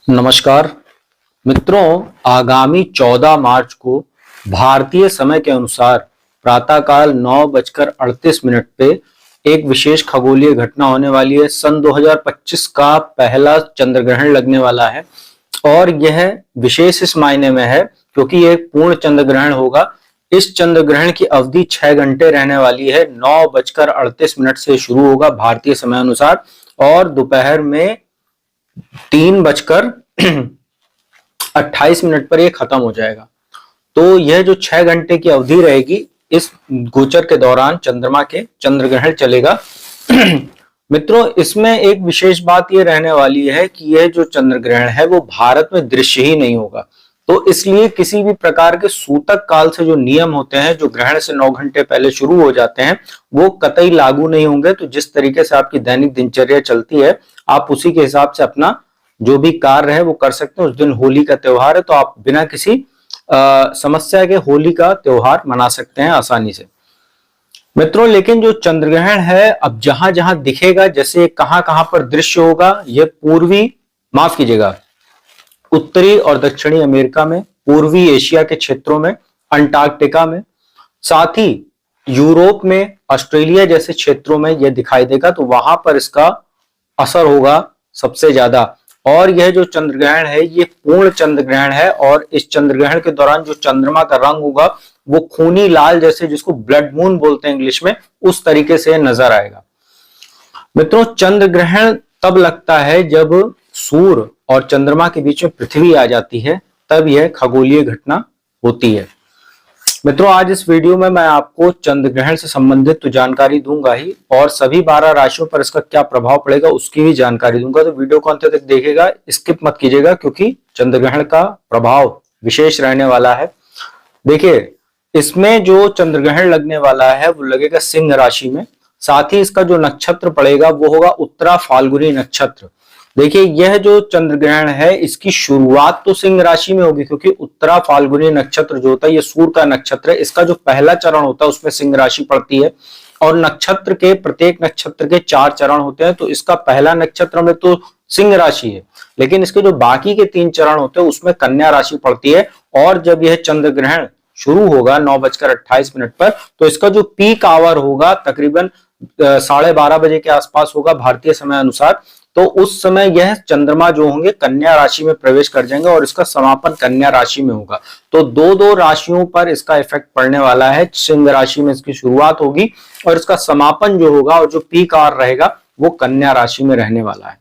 नमस्कार मित्रों, आगामी 14 मार्च को भारतीय समय के अनुसार प्रातःकाल 9:38 पे एक विशेष खगोलीय घटना होने वाली है। सन 2025 का पहला चंद्र ग्रहण लगने वाला है और यह विशेष इस मायने में है क्योंकि यह एक पूर्ण चंद्र ग्रहण होगा। इस चंद्र ग्रहण की अवधि 6 घंटे रहने वाली है। 9:38 से शुरू होगा भारतीय समय अनुसार और दोपहर में 3:28 पर यह खत्म हो जाएगा। तो यह जो 6 घंटे की अवधि रहेगी, इस गोचर के दौरान चंद्रमा के चंद्र ग्रहण चलेगा। मित्रों, इसमें एक विशेष बात यह रहने वाली है कि यह जो चंद्र ग्रहण है वो भारत में दृश्य ही नहीं होगा। तो इसलिए किसी भी प्रकार के सूतक काल से जो नियम होते हैं, जो ग्रहण से 9 घंटे पहले शुरू हो जाते हैं, वो कतई लागू नहीं होंगे। तो जिस तरीके से आपकी दैनिक दिनचर्या चलती है, आप उसी के हिसाब से अपना जो भी कार्य है वो कर सकते हैं। उस दिन होली का त्योहार है तो आप बिना किसी समस्या के होली का त्योहार मना सकते हैं आसानी से। मित्रों, लेकिन जो चंद्र ग्रहण है अब जहां जहां दिखेगा, जैसे कहां कहां पर दृश्य होगा, यह माफ कीजिएगा, उत्तरी और दक्षिणी अमेरिका में, पूर्वी एशिया के क्षेत्रों में, अंटार्कटिका में, साथ ही यूरोप में, ऑस्ट्रेलिया जैसे क्षेत्रों में यह दिखाई देगा। तो वहां पर इसका असर होगा सबसे ज्यादा। और यह जो चंद्र ग्रहण है ये पूर्ण चंद्र ग्रहण है और इस चंद्र ग्रहण के दौरान जो चंद्रमा का रंग होगा वो खूनी लाल, जैसे जिसको ब्लड मून बोलते हैं इंग्लिश में, उस तरीके से नजर आएगा। मित्रों, चंद्र ग्रहण तब लगता है जब सूर्य और चंद्रमा के बीच में पृथ्वी आ जाती है, तब यह खगोलीय घटना होती है। मित्रों, आज इस वीडियो में मैं आपको चंद्र ग्रहण से संबंधित तो जानकारी दूंगा ही, और सभी 12 राशियों पर इसका क्या प्रभाव पड़ेगा उसकी भी जानकारी दूंगा। तो वीडियो को अंत तक देखिएगा, स्किप मत कीजिएगा, क्योंकि चंद्र ग्रहण का प्रभाव विशेष रहने वाला है। देखिए, इसमें जो चंद्र ग्रहण लगने वाला है वो लगेगा सिंह राशि में। साथ ही इसका जो नक्षत्र पड़ेगा वो होगा उत्तरा फाल्गुनी नक्षत्र। देखिए, यह जो चंद्र ग्रहण है इसकी शुरुआत तो सिंह राशि में होगी, क्योंकि उत्तरा फाल्गुनी नक्षत्र जो होता है ये सूर्य का नक्षत्र है। इसका जो पहला चरण होता है उसमें सिंह राशि पड़ती है और नक्षत्र के प्रत्येक नक्षत्र के 4 चरण होते हैं। तो इसका पहला नक्षत्र में तो सिंह राशि है, लेकिन इसके जो बाकी के 3 चरण होते हैं उसमें कन्या राशि पड़ती है। और जब यह चंद्र ग्रहण शुरू होगा 9:28 पर, तो इसका जो पीक आवर होगा तकरीबन 12:30 बजे के आसपास होगा भारतीय समय अनुसार। तो उस समय यह चंद्रमा जो होंगे कन्या राशि में प्रवेश कर जाएंगे और इसका समापन कन्या राशि में होगा। तो दो राशियों पर इसका इफेक्ट पड़ने वाला है। सिंह राशि में इसकी शुरुआत होगी और इसका समापन जो होगा और जो पीक आवर रहेगा वो कन्या राशि में रहने वाला है।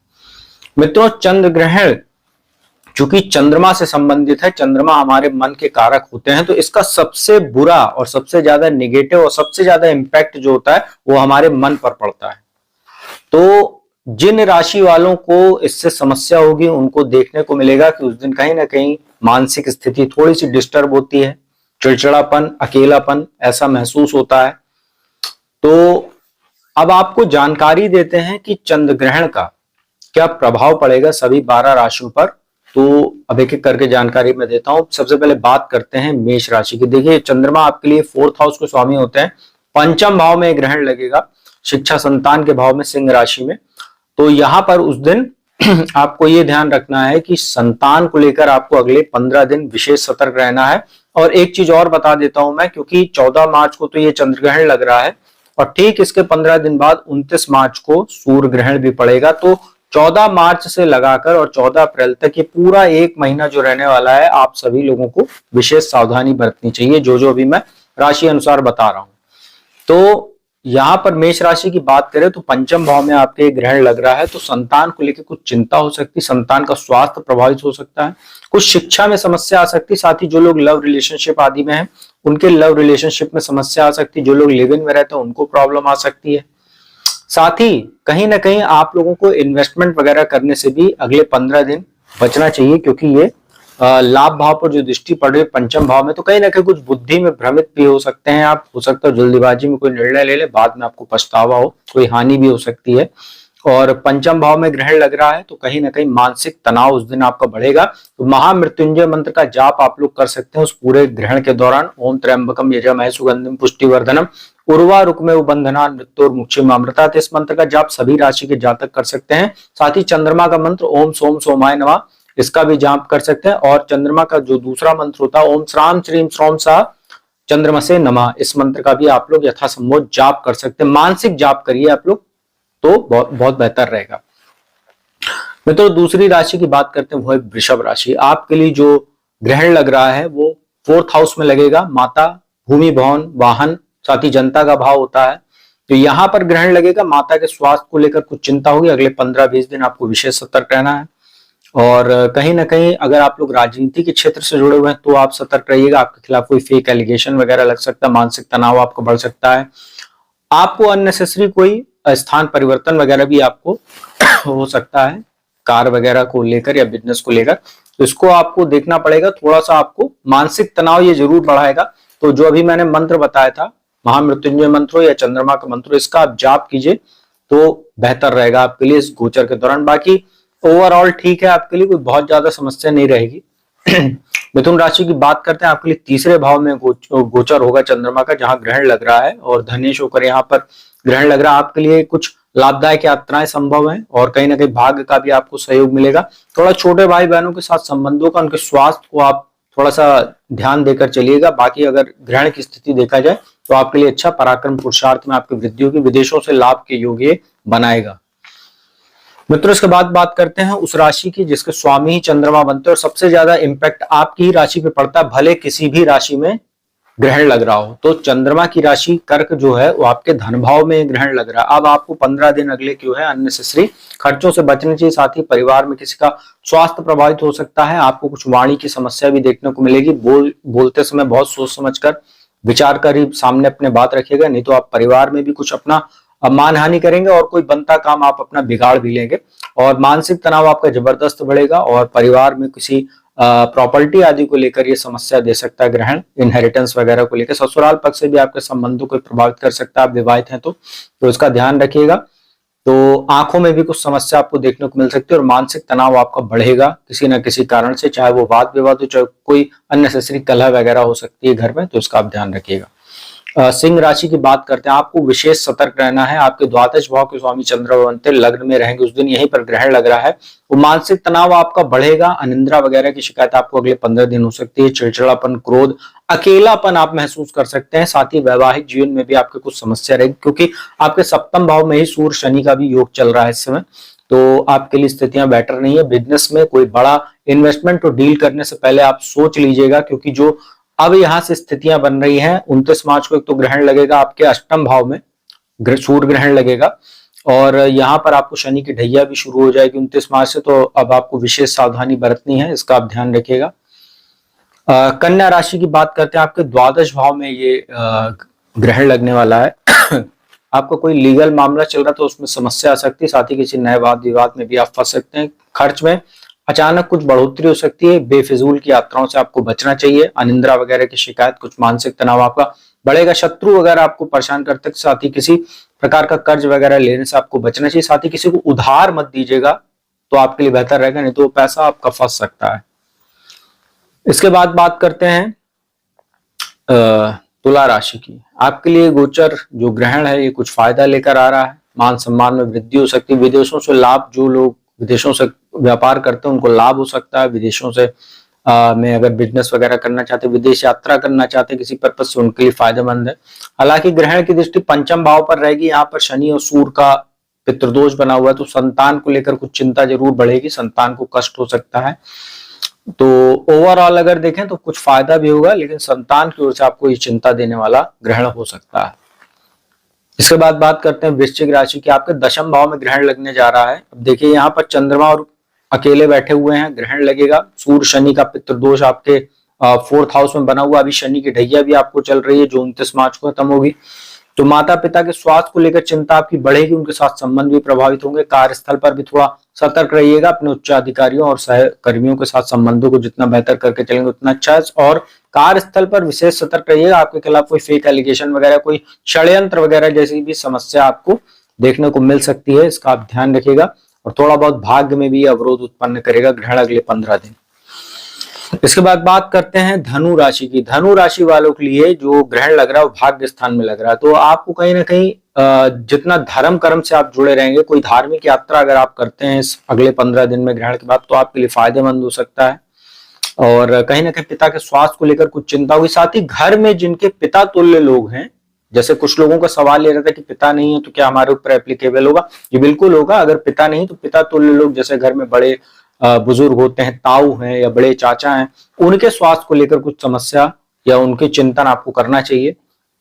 मित्रों, चंद्र ग्रहण चूंकि चंद्रमा से संबंधित है, चंद्रमा हमारे मन के कारक होते हैं, तो इसका सबसे बुरा और सबसे ज्यादा निगेटिव और सबसे ज्यादा इंपैक्ट जो होता है वो हमारे मन पर पड़ता है। तो जिन राशि वालों को इससे समस्या होगी उनको देखने को मिलेगा कि उस दिन कहीं ना कहीं मानसिक स्थिति थोड़ी सी डिस्टर्ब होती है, चिड़चिड़ापन, अकेलापन ऐसा महसूस होता है। तो अब आपको जानकारी देते हैं कि चंद्र ग्रहण का क्या प्रभाव पड़ेगा सभी 12 राशियों पर। तो अब एक एक करके जानकारी मैं देता हूं। सबसे पहले बात करते हैं मेष राशि की। देखिए, चंद्रमा आपके लिए 4th हाउस के स्वामी होते हैं। पंचम भाव में ग्रहण लगेगा, शिक्षा संतान के भाव में, सिंह राशि में। तो यहां पर उस दिन आपको ये ध्यान रखना है कि संतान को लेकर आपको अगले 15 दिन विशेष सतर्क रहना है। और एक चीज और बता देता हूं मैं, क्योंकि 14 मार्च को तो ये चंद्र ग्रहण लग रहा है और ठीक इसके 15 दिन बाद 29 मार्च को सूर्य ग्रहण भी पड़ेगा। तो 14 मार्च से लगाकर और 14 अप्रैल तक ये पूरा 1 महीना जो रहने वाला है, आप सभी लोगों को विशेष सावधानी बरतनी चाहिए, जो अभी मैं राशि अनुसार बता रहा हूं। तो यहां पर मेष राशि की बात करें तो पंचम भाव में आपके ग्रहण लग रहा है, तो संतान को लेकर कुछ चिंता हो सकती है, संतान का स्वास्थ्य प्रभावित हो सकता है, कुछ शिक्षा में समस्या आ सकती है। साथ ही जो लोग लव रिलेशनशिप आदि में हैं उनके लव रिलेशनशिप में समस्या आ सकती है, जो लोग लिव इन में रहते हैं उनको प्रॉब्लम आ सकती है। साथ ही कहीं ना कहीं आप लोगों को इन्वेस्टमेंट वगैरह करने से भी अगले 15 दिन बचना चाहिए, क्योंकि ये लाभ भाव पर जो दृष्टि पड़ रही है पंचम भाव में, तो कहीं ना कहीं कुछ बुद्धि में भ्रमित भी हो सकते हैं आप। हो सकता है जल्दीबाजी में कोई निर्णय ले ले, बाद में आपको पछतावा हो, कोई हानि भी हो सकती है। और पंचम भाव में ग्रहण लग रहा है तो कहीं ना कहीं मानसिक तनाव उस दिन आपका बढ़ेगा। तो महामृत्युंजय मंत्र का जाप आप लोग कर सकते हैं उस पूरे ग्रहण के दौरान। ओम त्र्यंबकम यजामहे सुगंधिम पुष्टिवर्धनम उर्वा रुक्मे बंधना मृत्युर्मुक्षिम अमृता। इस मंत्र का जाप सभी राशि के जातक कर सकते हैं। साथ ही चंद्रमा का मंत्र ओम सोम सोमाय नमः इसका भी जाप कर सकते हैं। और चंद्रमा का जो दूसरा मंत्र होता है, ओम श्राम श्रीम श्रोम सा चंद्रमसे नमः, इस मंत्र का भी आप लोग यथासंभव जाप कर सकते हैं। मानसिक जाप करिए आप लोग, तो बहुत बहुत बेहतर रहेगा। मित्रों, दूसरी राशि की बात करते हैं, वो है वृषभ राशि। आपके लिए जो ग्रहण लग रहा है वो 4th हाउस में लगेगा। माता, भूमि, भवन, वाहन, साथ ही जनता का भाव होता है। तो यहाँ पर ग्रहण लगेगा। माता के स्वास्थ्य को लेकर कुछ चिंता होगी। अगले 15-20 दिन आपको विशेष सतर्क रहना है। और कहीं ना कहीं अगर आप लोग राजनीति के क्षेत्र से जुड़े हुए हैं तो आप सतर्क रहिएगा। आपके खिलाफ कोई फेक एलिगेशन वगैरह लग सकता है। मानसिक तनाव आपको बढ़ सकता है। आपको अननेसेसरी कोई स्थान परिवर्तन वगैरह भी आपको हो सकता है, कार वगैरह को लेकर या बिजनेस को लेकर। तो इसको आपको देखना पड़ेगा। थोड़ा सा आपको मानसिक तनाव ये जरूर बढ़ाएगा। तो जो अभी मैंने मंत्र बताया था, महामृत्युंजय मंत्र या चंद्रमा का मंत्र, इसका आप जाप कीजिए तो बेहतर रहेगा आपके लिए इस गोचर के दौरान। बाकी ओवरऑल ठीक है, आपके लिए कोई बहुत ज्यादा समस्या नहीं रहेगी। मिथुन राशि की बात करते हैं, आपके लिए तीसरे भाव में गोचर होगा चंद्रमा का, जहां ग्रहण लग रहा है और धनेश होकर यहाँ पर ग्रहण लग रहा है। आपके लिए कुछ लाभदायक यात्राएं संभव हैं और कहीं ना कहीं भाग्य का भी आपको सहयोग मिलेगा। थोड़ा छोटे भाई बहनों के साथ संबंधों का, उनके स्वास्थ्य को आप थोड़ा सा ध्यान देकर चलिएगा। बाकी अगर ग्रहण की स्थिति देखा जाए तो आपके लिए अच्छा, पराक्रम पुरुषार्थ में आपकी वृद्धि होगी, विदेशों से लाभ के योग ये बनाएगा। मित्रों, इसके बाद बात करते हैं उस राशि की जिसके स्वामी ही चंद्रमा बनते हैं और सबसे ज्यादा इंपैक्ट आपकी ही राशि पे पड़ता है, भले किसी भी राशि में ग्रहण लग रहा हो। तो चंद्रमा की राशि कर्क जो है वो आपके धन भाव में ग्रहण लग रहा है। अब आपको 15 दिन अगले क्यों है अननेसेसरी खर्चों से बचना चाहिए। साथ ही परिवार में किसी का स्वास्थ्य प्रभावित हो सकता है। आपको कुछ वाणी की समस्या भी देखने को मिलेगी। बोलते समय बहुत सोच समझकर विचार कर ही सामने अपने बात रखिएगा, नहीं तो आप परिवार में भी कुछ अपना मानहानि करेंगे और कोई बनता काम आप अपना बिगाड़ भी लेंगे। और मानसिक तनाव आपका जबरदस्त बढ़ेगा और परिवार में किसी प्रॉपर्टी आदि को लेकर ये समस्या दे सकता है ग्रहण, इनहेरिटेंस वगैरह को लेकर। ससुराल पक्ष से भी आपके संबंधों को प्रभावित कर सकता है, आप विवाहित हैं तो इसका ध्यान रखिएगा। तो आंखों में भी कुछ समस्या आपको देखने को मिल सकती है और मानसिक तनाव आपका बढ़ेगा किसी न किसी कारण से, चाहे वो वाद विवाद हो, चाहे कोई अननेसेसरी कलह वगैरह हो सकती है घर में, तो इसका आप ध्यान रखिएगा। सिंह राशि की बात करते हैं, आपको विशेष सतर्क रहना है। आपके द्वादश भाव के स्वामी चंद्र बनते लग्न में रहेंगे, उस दिन यहीं पर ग्रहण लग रहा है। वो मानसिक तनाव आपका बढ़ेगा। अनिद्रा वगैरह की शिकायत आपको अगले 15 दिन हो सकती है। चिड़चिड़ापन, क्रोध, अकेलापन आप महसूस कर सकते हैं। साथ ही वैवाहिक जीवन में भी आपके कुछ समस्या रहेगी, क्योंकि आपके सप्तम भाव में ही सूर्य शनि का भी योग चल रहा है इस समय। तो आपके लिए स्थितियां बेटर नहीं है। बिजनेस में कोई बड़ा इन्वेस्टमेंट और डील करने से पहले आप सोच लीजिएगा, क्योंकि जो अब यहां से स्थितियां बन रही हैं, 29 मार्च को एक तो ग्रहण लगेगा आपके अष्टम भाव में, सूर्य ग्रहण लगेगा और यहाँ पर आपको शनि की ढैया भी शुरू हो जाएगी 29 मार्च से। तो अब आपको विशेष सावधानी बरतनी है, इसका आप ध्यान रखिएगा। कन्या राशि की बात करते हैं, आपके द्वादश भाव में ये ग्रहण लगने वाला है। आपको कोई लीगल मामला चल रहा तो उसमें समस्या आ सकती है। साथ ही किसी नए वाद विवाद में भी आप फंस सकते हैं। खर्च में अचानक कुछ बढ़ोतरी हो सकती है। बेफिजूल की यात्राओं से आपको बचना चाहिए। अनिद्रा वगैरह की शिकायत, कुछ मानसिक तनाव आपका बढ़ेगा। शत्रु वगैरह आपको परेशान करते हैं। साथ ही किसी प्रकार का कर्ज वगैरह लेने से आपको बचना चाहिए। साथ ही किसी को उधार मत दीजिएगा, तो आपके लिए बेहतर रहेगा, नहीं तो पैसा आपका फंस सकता है। इसके बाद बात करते हैं तुला राशि की। आपके लिए गोचर जो ग्रहण है ये कुछ फायदा लेकर आ रहा है। मान सम्मान में वृद्धि हो सकती है। विदेशों से लाभ, जो लोग विदेशों से व्यापार करते हैं उनको लाभ हो सकता है। विदेशों से में अगर बिजनेस वगैरह करना चाहते हैं, विदेश यात्रा करना चाहते हैं किसी पर्पज से, उनके लिए फायदेमंद है। हालांकि ग्रहण की दृष्टि पंचम भाव पर रहेगी। यहाँ पर शनि और सूर्य का पितृदोष बना हुआ है, तो संतान को लेकर कुछ चिंता जरूर बढ़ेगी। संतान को कष्ट हो सकता है। तो ओवरऑल अगर देखें तो कुछ फायदा भी होगा, लेकिन संतान की ओर से आपको ये चिंता देने वाला ग्रहण हो सकता है। इसके बाद बात करते हैं वृश्चिक राशि की। आपके दशम भाव में ग्रहण लगने जा रहा है। अब देखिए यहाँ पर चंद्रमा और अकेले बैठे हुए हैं, ग्रहण लगेगा। सूर्य शनि का पितृदोष आपके 4th हाउस में बना हुआ। अभी शनि की ढैया भी आपको चल रही है जो 29 मार्च को खत्म होगी। तो माता पिता के स्वास्थ्य को लेकर चिंता आपकी बढ़ेगी। उनके साथ संबंध भी प्रभावित होंगे। कार्यस्थल पर भी थोड़ा सतर्क रहिएगा। अपने उच्च अधिकारियों और सहकर्मियों के साथ संबंधों को जितना बेहतर करके चलेंगे उतना अच्छा है। और कार्यस्थल पर विशेष सतर्क रहिएगा। आपके खिलाफ कोई फेक एलिगेशन वगैरह, कोई षड्यंत्र वगैरह जैसी भी समस्या आपको देखने को मिल सकती है, इसका आप ध्यान रखिएगा। और थोड़ा बहुत भाग्य में भी अवरोध उत्पन्न करेगा ग्रहण अगले 15 दिन। इसके बाद बात करते हैं धनु राशि की। धनु राशि वालों के लिए जो ग्रहण लग रहा है वो भाग्य स्थान में लग रहा है। तो आपको कहीं ना कहीं जितना धर्म कर्म से आप जुड़े रहेंगे, कोई धार्मिक यात्रा अगर आप करते हैं इस अगले 15 दिन में ग्रहण के बाद, तो आपके लिए फायदेमंद हो सकता है। और कहीं ना कहीं पिता के स्वास्थ्य को लेकर कुछ चिंता होगी। साथ ही घर में जिनके पिता तुल्य लोग हैं, जैसे कुछ लोगों का सवाल ये रहता है कि पिता नहीं है तो क्या हमारे ऊपर एप्लीकेबल होगा, ये बिल्कुल होगा। अगर पिता नहीं तो पिता तुल्य लोग, जैसे घर में बड़े बुजुर्ग होते हैं, ताऊ हैं या बड़े चाचा हैं, उनके स्वास्थ्य को लेकर कुछ समस्या या उनके चिंतन आपको करना चाहिए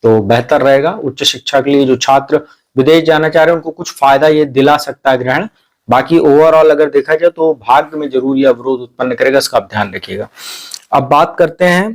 तो बेहतर रहेगा। उच्च शिक्षा के लिए जो छात्र विदेश जाना चाह रहे हैं उनको कुछ फायदा ये दिला सकता है ग्रहण। बाकी ओवरऑल अगर देखा जाए तो भाग्य में जरूर ये अवरोध उत्पन्न करेगा, इसका आप ध्यान रखिएगा। अब बात करते हैं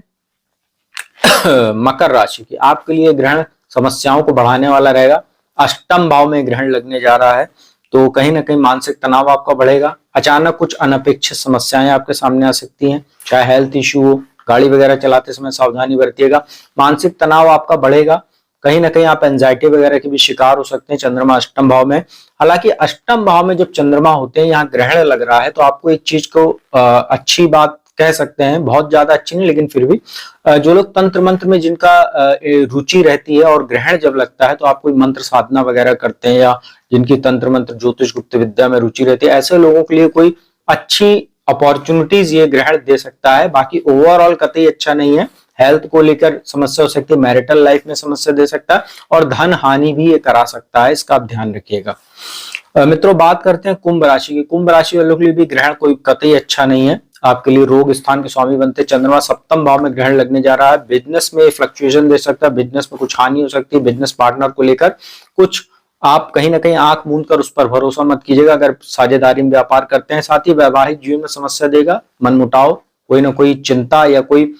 मकर राशि की। आपके लिए ग्रहण समस्याओं को बढ़ाने वाला रहेगा। अष्टम भाव में ग्रहण लगने जा रहा है तो कहीं ना कहीं मानसिक तनाव आपका बढ़ेगा। अचानक कुछ अनपेक्षित समस्याएं आपके सामने आ सकती हैं, चाहे हेल्थ इश्यू हो, गाड़ी वगैरह चलाते समय सावधानी बरतिएगा। मानसिक तनाव आपका बढ़ेगा, कहीं ना कहीं आप एंजाइटी वगैरह के भी शिकार हो सकते हैं। चंद्रमा अष्टम भाव में, हालांकि अष्टम भाव में जब चंद्रमा होते हैं, यहाँ ग्रहण लग रहा है तो आपको एक चीज को अच्छी बात कह सकते हैं, बहुत ज्यादा अच्छी नहीं लेकिन फिर भी जो लोग तंत्र मंत्र में जिनका रुचि रहती है और ग्रहण जब लगता है तो आप कोई मंत्र साधना वगैरह करते हैं या जिनकी तंत्र मंत्र ज्योतिष गुप्त विद्या में रुचि रहती है, ऐसे लोगों के लिए कोई अच्छी अपॉर्चुनिटीज ये ग्रहण दे सकता है। बाकी ओवरऑल कतई अच्छा नहीं है। हेल्थ को लेकर समस्या हो सकती है, मैरिटल लाइफ में समस्या दे सकता है और धन हानि भी ये करा सकता है, इसका आप ध्यान रखिएगा। मित्रों, बात करते हैं कुंभ राशि की। कुंभ राशि वालों के लिए भी ग्रहण कोई कतई अच्छा नहीं है। आपके लिए रोग स्थान के स्वामी बनते। चंद्रमा सप्तम भाव में ग्रहण लगने जा रहा है। बिजनेस में फ्लक्चुएशन दे सकता है, बिजनेस में कुछ हानि हो सकती है। बिजनेस पार्टनर को लेकर कुछ आप कहीं ना कहीं आंख मूंद कर उस पर भरोसा मत कीजिएगा अगर साझेदारी में व्यापार करते हैं। साथ ही वैवाहिक जीवन में समस्या देगा, मनमुटाव, कोई ना कोई चिंता या कोई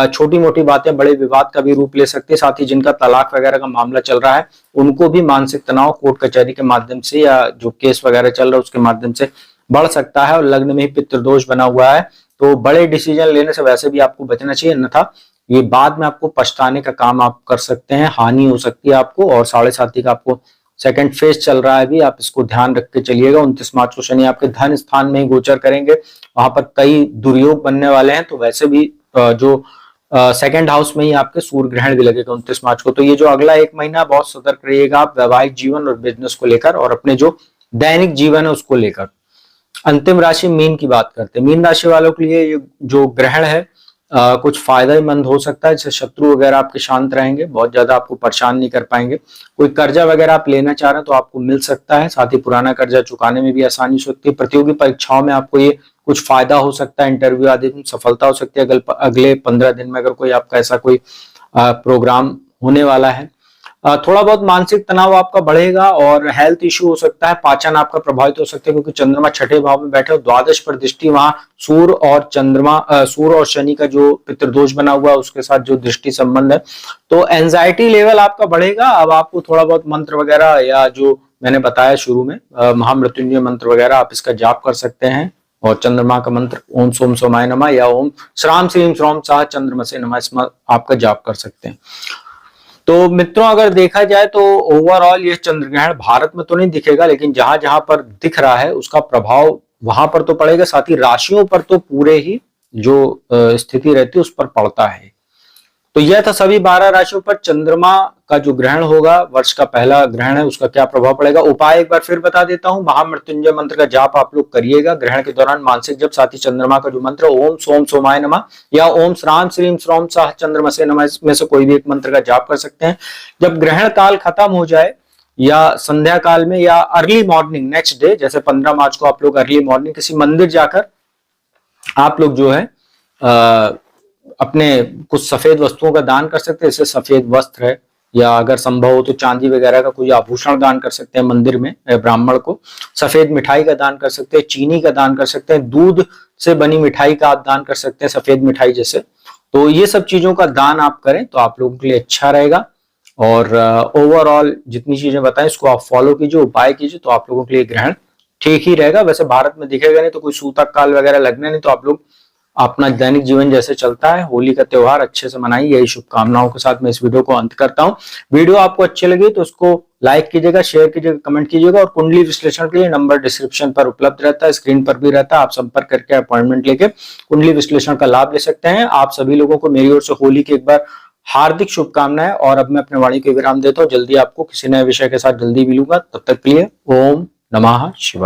छोटी मोटी बातें बड़े विवाद का भी रूप ले सकती है। साथ ही जिनका तलाक वगैरह का मामला चल रहा है उनको भी मानसिक तनाव कोर्ट कचहरी के माध्यम से या जो केस वगैरह चल रहा है उसके माध्यम से बढ़ सकता है। और लग्न में ही पितृदोष बना हुआ है तो बड़े डिसीजन लेने से वैसे भी आपको बचना चाहिए, अन्यथा ये बाद में आपको पछताने का काम आप कर सकते हैं, हानि हो सकती है आपको। और 7.5 का आपको सेकंड फेज चल रहा है अभी, आप इसको ध्यान रख के चलिएगा। 29 मार्च को शनि आपके धन स्थान में ही गोचर करेंगे, वहां पर कई दुर्योग बनने वाले हैं। तो वैसे भी जो सेकंड हाउस में ही आपके सूर्य ग्रहण भी लगेगा 29 मार्च को। तो ये जो अगला एक महीना बहुत सतर्क रहिएगा आप वैवाहिक जीवन और बिजनेस को लेकर और अपने जो दैनिक जीवन है उसको लेकर। अंतिम राशि मीन की बात करते हैं। मीन राशि वालों के लिए ये जो ग्रहण है कुछ फायदेमंद हो सकता है। जैसे शत्रु वगैरह आपके शांत रहेंगे, बहुत ज्यादा आपको परेशान नहीं कर पाएंगे। कोई कर्जा वगैरह आप लेना चाह रहे हैं तो आपको मिल सकता है। साथ ही पुराना कर्जा चुकाने में भी आसानी हो सकती है। प्रतियोगी परीक्षाओं में आपको ये कुछ फायदा हो सकता है, इंटरव्यू आदि में सफलता हो सकती है अगले 15 दिन में, अगर कोई आपका ऐसा कोई प्रोग्राम होने वाला है। थोड़ा बहुत मानसिक तनाव आपका बढ़ेगा और हेल्थ इश्यू हो सकता है। पाचन आपका प्रभावित हो सकता है क्योंकि चंद्रमा छठे भाव में बैठे और द्वादश पर दृष्टि वहां सूर्य और चंद्रमा सूर्य और शनि का जो पितृदोष बना हुआ है उसके साथ जो दृष्टि संबंध है, तो एंजाइटी लेवल आपका बढ़ेगा। अब आपको थोड़ा बहुत मंत्र वगैरह या जो मैंने बताया शुरू में महामृत्युंजय मंत्र वगैरह आप इसका जाप कर सकते हैं। और चंद्रमा का मंत्र ओम सोम सोमाय नमः या ओम श्राम श्रीम श्रोम साह चंद्रमसे नमः इसमें आपका जाप कर सकते हैं। तो मित्रों, अगर देखा जाए तो ओवरऑल ये चंद्र ग्रहण भारत में तो नहीं दिखेगा, लेकिन जहां जहां पर दिख रहा है उसका प्रभाव वहां पर तो पड़ेगा, साथ ही राशियों पर तो पूरे ही जो स्थिति रहती है उस पर पड़ता है। तो यह था सभी 12 राशियों पर चंद्रमा का जो ग्रहण होगा, वर्ष का पहला ग्रहण है, उसका क्या प्रभाव पड़ेगा। उपाय एक बार फिर बता देता हूं, महामृत्युंजय मंत्र का जाप आप लोग करिएगा ग्रहण के दौरान, मानसिक जप। साथ ही चंद्रमा का जो मंत्र ओम सोम सोमाय नमः या ओम श्राम श्रीम श्रोम साह चंद्रमसे नमः, इसमें से कोई भी एक मंत्र का जाप कर सकते हैं। जब ग्रहण काल खत्म हो जाए या संध्या काल में या अर्ली मॉर्निंग नेक्स्ट डे, जैसे 15 मार्च को आप लोग अर्ली मॉर्निंग किसी मंदिर जाकर आप लोग जो है अपने कुछ सफेद वस्तुओं का दान कर सकते हैं, जैसे सफेद वस्त्र है या अगर संभव हो तो चांदी वगैरह का कोई आभूषण दान कर सकते हैं मंदिर में ब्राह्मण को। सफेद मिठाई का दान कर सकते हैं, चीनी का दान कर सकते हैं, दूध से बनी मिठाई का आप दान कर सकते हैं, सफेद मिठाई जैसे। तो ये सब चीजों का दान आप करें तो आप लोगों के लिए अच्छा रहेगा। और ओवरऑल जितनी चीजें बताएं इसको आप फॉलो कीजिए, उपाय कीजिए, तो आप लोगों के लिए ग्रहण ठीक ही रहेगा। वैसे भारत में दिखेगा नहीं तो कोई सूतक काल वगैरह लगने नहीं, तो आप लोग अपना दैनिक जीवन जैसे चलता है, होली का त्योहार अच्छे से मनाइए। यही शुभकामनाओं के साथ मैं इस वीडियो को अंत करता हूं। वीडियो आपको अच्छी लगी तो उसको लाइक कीजिएगा, शेयर कीजिएगा, कमेंट कीजिएगा। और कुंडली विश्लेषण के लिए नंबर डिस्क्रिप्शन पर उपलब्ध रहता है, स्क्रीन पर भी रहता है, आप संपर्क करके अपॉइंटमेंट लेके कुंडली विश्लेषण का लाभ ले सकते हैं। आप सभी लोगों को मेरी ओर से होली की एक बार हार्दिक शुभकामनाएं। और अब मैं अपने वाणी को विराम देता हूं। जल्दी आपको किसी नए विषय के साथ जल्दी मिलूंगा। तब तक के लिए ओम नमः शिवाय।